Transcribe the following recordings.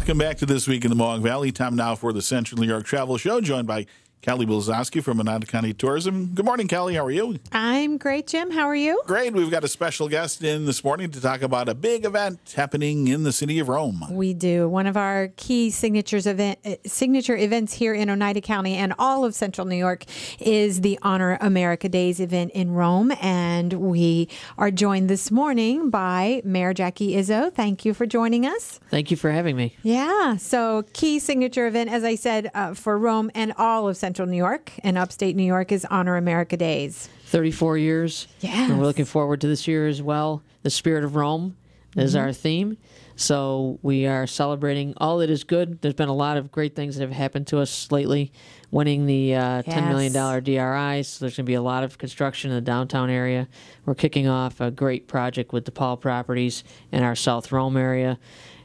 Welcome back to This Week in the Mohawk Valley. Time now for the Central New York Travel Show, joined by Kelly Blazosky from Oneida County Tourism. Good morning, Kelly. How are you? I'm great, Jim. How are you? Great. We've got a special guest in this morning to talk about a big event happening in the city of Rome. We do. One of our key signature events here in Oneida County and all of Central New York is the Honor America Days event in Rome. And we are joined this morning by Mayor Jackie Izzo. Thank you for joining us. Thank you for having me. Yeah. So key signature event, as I said, for Rome and all of Central New York and upstate New York is Honor America Days. 34 years. Yes. And we're looking forward to this year as well. The Spirit of Rome is our theme. So we are celebrating all that is good. There's been a lot of great things that have happened to us lately. Winning the $10 million DRI, so there's going to be a lot of construction in the downtown area. We're kicking off a great project with DePaul Properties in our South Rome area.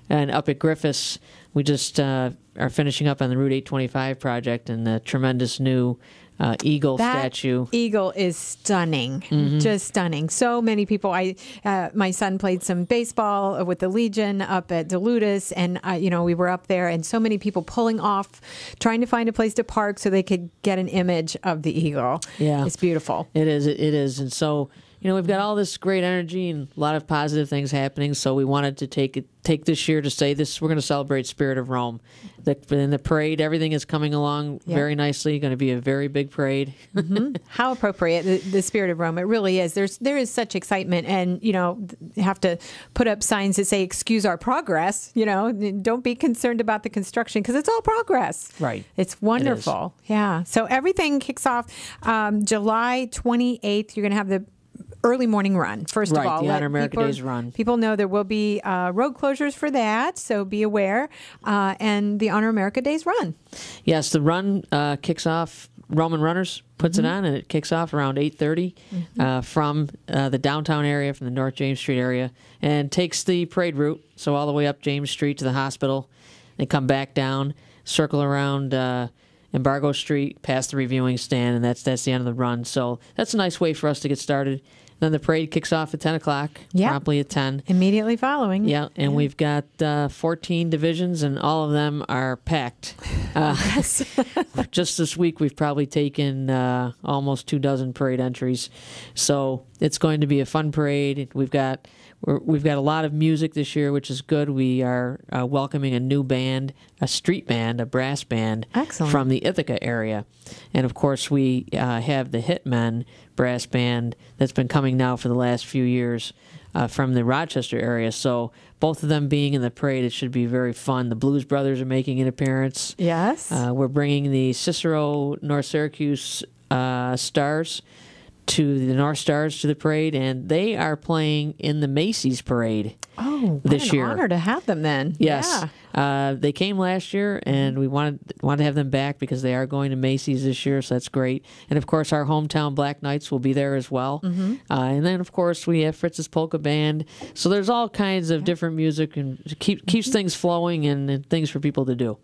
And up at Griffiths, we just are finishing up on the Route 825 project and the tremendous new eagle statue. Eagle is stunning, just stunning. So many people. My son played some baseball with the Legion up at Duluth, and we were up there, and so many people pulling off, trying to find a place to park so they could get an image of the eagle. Yeah, it's beautiful. It is, and so. We've got all this great energy and a lot of positive things happening, so we wanted to take this year to say this. We're going to celebrate Spirit of Rome. In the parade, everything is coming along very nicely. Going to be a very big parade. How appropriate, the Spirit of Rome. It really is. There is such excitement, and you have to put up signs that say "Excuse our progress." Don't be concerned about the construction because it's all progress. Right. It's wonderful. Yeah. So everything kicks off July 28th. You're going to have the early morning run, first of all. The Honor America Days run. People know there will be road closures for that, so be aware. And the Honor America Days run. Yes, the run kicks off. Roman Runners puts it on, and it kicks off around 8:30 from the downtown area, from the North James Street area, and takes the parade route, so all the way up James Street to the hospital. They come back down, circle around Embargo Street, past the reviewing stand, and that's the end of the run. So that's a nice way for us to get started. Then the parade kicks off at 10 o'clock, promptly at 10. Immediately following. Yeah, and we've got 14 divisions, and all of them are packed. Just this week, we've probably taken almost 24 parade entries. So it's going to be a fun parade. We've got a lot of music this year, which is good. We are welcoming a new band, a street band, a brass band. Excellent. From the Ithaca area. And, of course, we have the Hitmen brass band that's been coming now for the last few years from the Rochester area. So both of them being in the parade, it should be very fun. The Blues Brothers are making an appearance. Yes. We're bringing the Cicero North Syracuse Stars to the North Stars to the parade, and they are playing in the Macy's parade this year. What an honor to have them then. Yes. Yeah. They came last year, and we wanted to have them back because they are going to Macy's this year, so that's great. And, of course, our hometown Black Knights will be there as well. And then, of course, we have Fritz's Polka Band. So there's all kinds of different music, and keeps things flowing and things for people to do.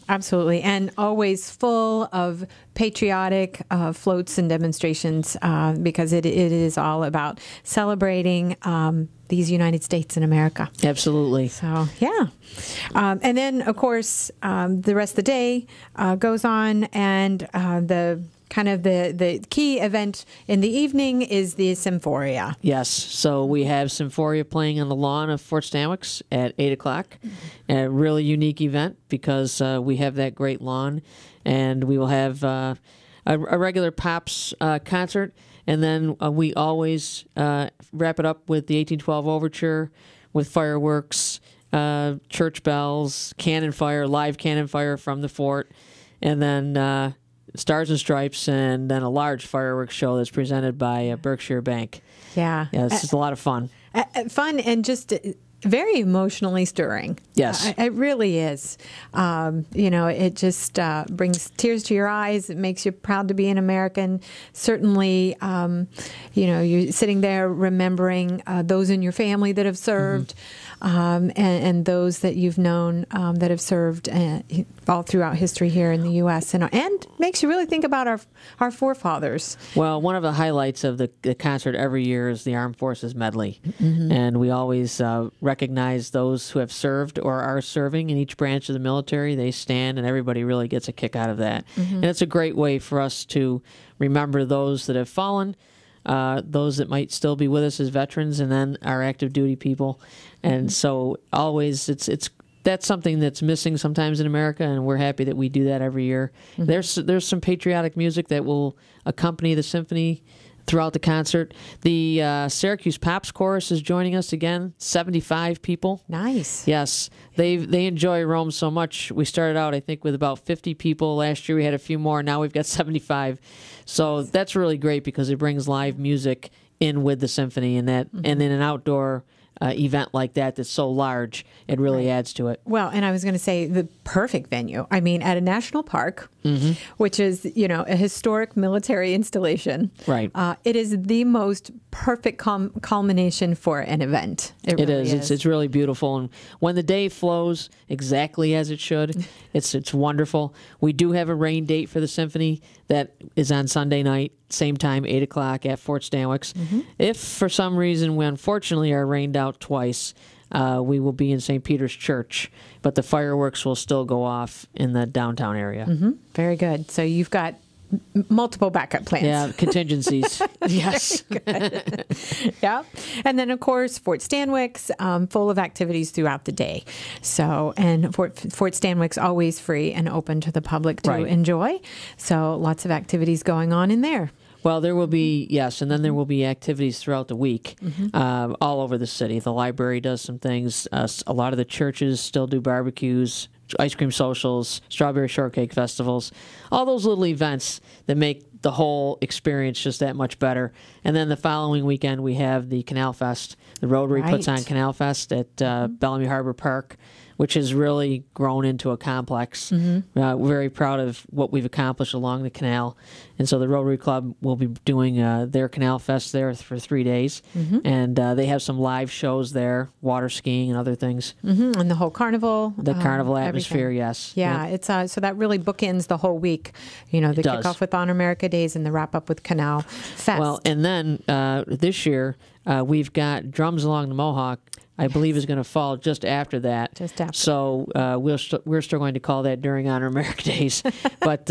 Absolutely. And always full of patriotic floats and demonstrations because it is all about celebrating these United States in America. Absolutely. So, yeah. And then, of course, the rest of the day goes on, and the key event in the evening is the Symphoria. Yes. So we have Symphoria playing on the lawn of Fort Stanwix at 8 o'clock. A really unique event because we have that great lawn, and we will have a regular Pops concert. And then we always wrap it up with the 1812 Overture, with fireworks, church bells, live cannon fire from the fort, and then Stars and Stripes, and then a large fireworks show that's presented by Berkshire Bank. Yeah. It's just a lot of fun. Fun and just very emotionally stirring. Yes. It really is. It just brings tears to your eyes. It makes you proud to be an American. Certainly, you're sitting there remembering those in your family that have served, and those that you've known that have served all throughout history here in the U.S. And makes you really think about our forefathers. Well, one of the highlights of the concert every year is the Armed Forces Medley. And we always recognize those who have served or are serving in each branch of the military. They stand, and everybody really gets a kick out of that. And it's a great way for us to remember those that have fallen, those that might still be with us as veterans, and then our active duty people. And so always that's something that's missing sometimes in America, and we're happy that we do that every year. There's some patriotic music that will accompany the symphony throughout the concert. The Syracuse Pops Chorus is joining us again, 75 people. Nice. Yes. They enjoy Rome so much. We started out, I think, with about 50 people. Last year we had a few more. Now we've got 75. So that's really great because it brings live music in with the symphony, and and in an outdoor event like that's so large, it really adds to it. Well, and I was going to say the perfect venue. I mean, at a national park, which is, a historic military installation. Right. It is the most perfect culmination for an event. It really is. It's really beautiful. And when the day flows exactly as it should, it's wonderful. We do have a rain date for the symphony that is on Sunday night, same time, 8 o'clock at Fort Stanwix. If for some reason we unfortunately are rained out twice, we will be in St. Peter's Church, but the fireworks will still go off in the downtown area. Very good. So you've got multiple backup plans. Yeah, contingencies. Yes. Yeah. And then, of course, Fort Stanwix, full of activities throughout the day. So, and Fort Stanwix always free and open to the public to enjoy. So lots of activities going on in there. Well, there will be, yes, and then there will be activities throughout the week all over the city. The library does some things. A lot of the churches still do barbecues, ice cream socials, strawberry shortcake festivals, all those little events that make the whole experience just that much better. And then the following weekend, we have the Canal Fest. The Rotary puts on Canal Fest at Bellamy Harbor Park, which has really grown into a complex. We're very proud of what we've accomplished along the canal. And so the Rotary Club will be doing their Canal Fest there for 3 days. And they have some live shows there, water skiing and other things. And the whole carnival. The carnival atmosphere, yes. Yeah, it's so that really bookends the whole week. The kickoff with Honor America Days and the wrap up with Canal Fest. Well, and then this year, we've got Drums Along the Mohawk, I believe is going to fall just after that. Just after. So we're still going to call that during Honor America Days. But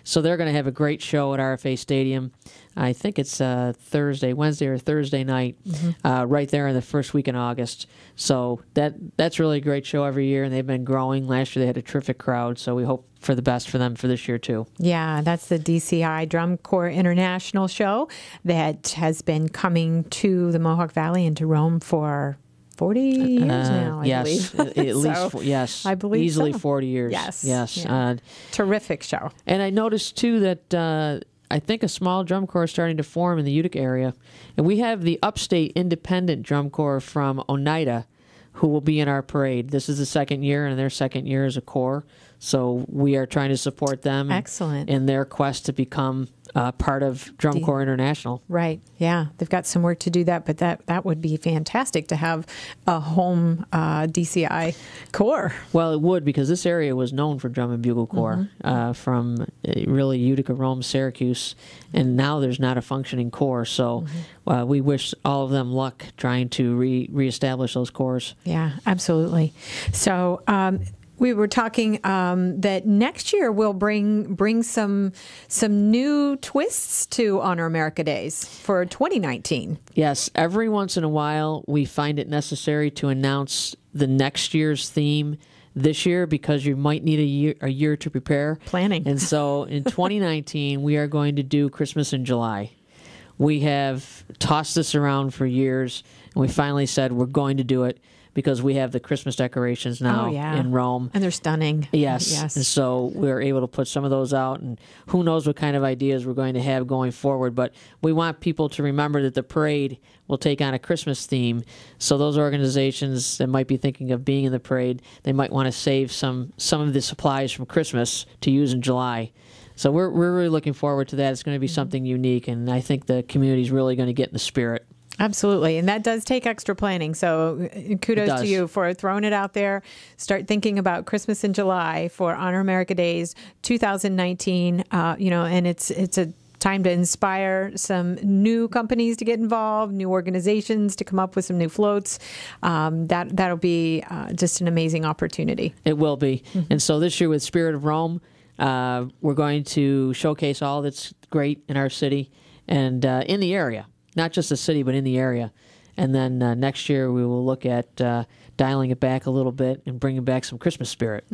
so they're going to have a great show at RFA Stadium. I think it's Wednesday or Thursday night, right there in the first week in August. So that's really a great show every year, and they've been growing. Last year they had a terrific crowd, so we hope for the best for them for this year too. Yeah, that's the DCI Drum Corps International Show that has been coming to the Mohawk Valley and to Rome for 40 years now, I believe. At least, yes. I believe easily so. 40 years. Yes. Yeah. Terrific show. And I noticed, too, that I think a small drum corps is starting to form in the Utica area. And we have the Upstate Independent Drum Corps from Oneida, who will be in our parade. This is the second year, and their second year as a corps. So we are trying to support them in their quest to become part of Drum Corps International. Right. Yeah. They've got some work to do that, but that would be fantastic to have a home DCI corps. Well, it would, because this area was known for Drum and Bugle Corps from really Utica, Rome, Syracuse, and now there's not a functioning corps. So we wish all of them luck trying to reestablish those corps. Yeah, absolutely. So we were talking that next year we'll bring some new twists to Honor America Days for 2019. Yes, every once in a while we find it necessary to announce the next year's theme this year, because you might need a year to prepare. Planning. And so in 2019 we are going to do Christmas in July. We have tossed this around for years, and we finally said we're going to do it, because we have the Christmas decorations now in Rome. And they're stunning. Yes. And so we're able to put some of those out, and who knows what kind of ideas we're going to have going forward. But we want people to remember that the parade will take on a Christmas theme. So those organizations that might be thinking of being in the parade, they might want to save some of the supplies from Christmas to use in July. So we're really looking forward to that. It's going to be something unique, and I think the community is really going to get in the spirit. Absolutely. And that does take extra planning. So kudos to you for throwing it out there. Start thinking about Christmas in July for Honor America Days 2019. And it's a time to inspire some new companies to get involved, new organizations to come up with some new floats. That'll be just an amazing opportunity. It will be. And so this year with Spirit of Rome, we're going to showcase all that's great in our city and in the area, not just the city, but in the area. And then next year we will look at dialing it back a little bit and bringing back some Christmas spirit.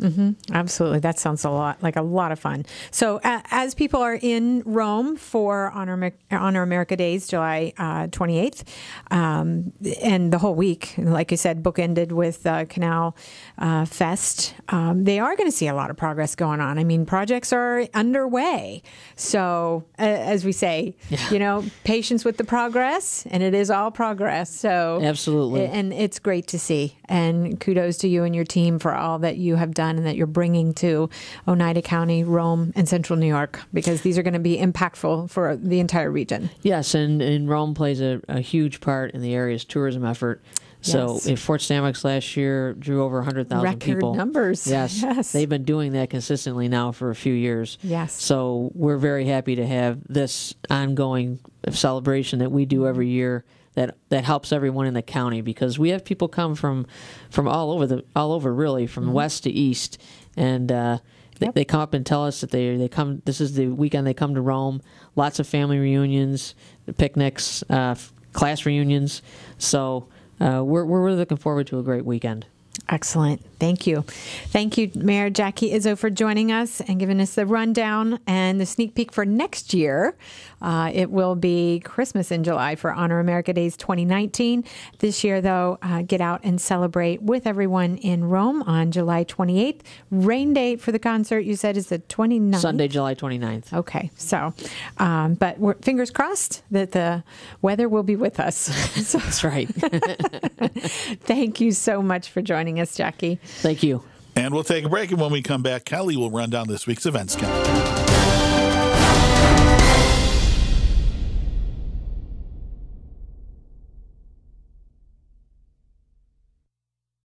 Absolutely. That sounds like a lot of fun. So as people are in Rome for Honor America Days, July 28th, and the whole week, like you said, bookended with Canal Fest, they are going to see a lot of progress going on. I mean, projects are underway. So as we say, patience with the progress, and it is all progress. So absolutely. And it's great to see. And kudos to you and your team for all that you have done and that you're bringing to Oneida County, Rome, and Central New York, because these are going to be impactful for the entire region. Yes, and Rome plays a huge part in the area's tourism effort. So if Fort Stanwix last year drew over 100,000 people. Record numbers. Yes. They've been doing that consistently now for a few years. Yes. So we're very happy to have this ongoing celebration that we do every year that helps everyone in the county, because we have people come from all over really, from west to east, and they come up and tell us that they come. This is the weekend they come to Rome. Lots of family reunions, picnics, class reunions. So we're really looking forward to a great weekend. Excellent. Thank you. Thank you, Mayor Jackie Izzo, for joining us and giving us the rundown and the sneak peek for next year. It will be Christmas in July for Honor America Days 2019. This year, though, get out and celebrate with everyone in Rome on July 28th. Rain date for the concert, you said, is the 29th? Sunday, July 29th. Okay. So, but we're fingers crossed that the weather will be with us. So, that's right. Thank you so much for joining us, Jackie. Thank you. And we'll take a break, and when we come back, Kelly will run down this week's events calendar.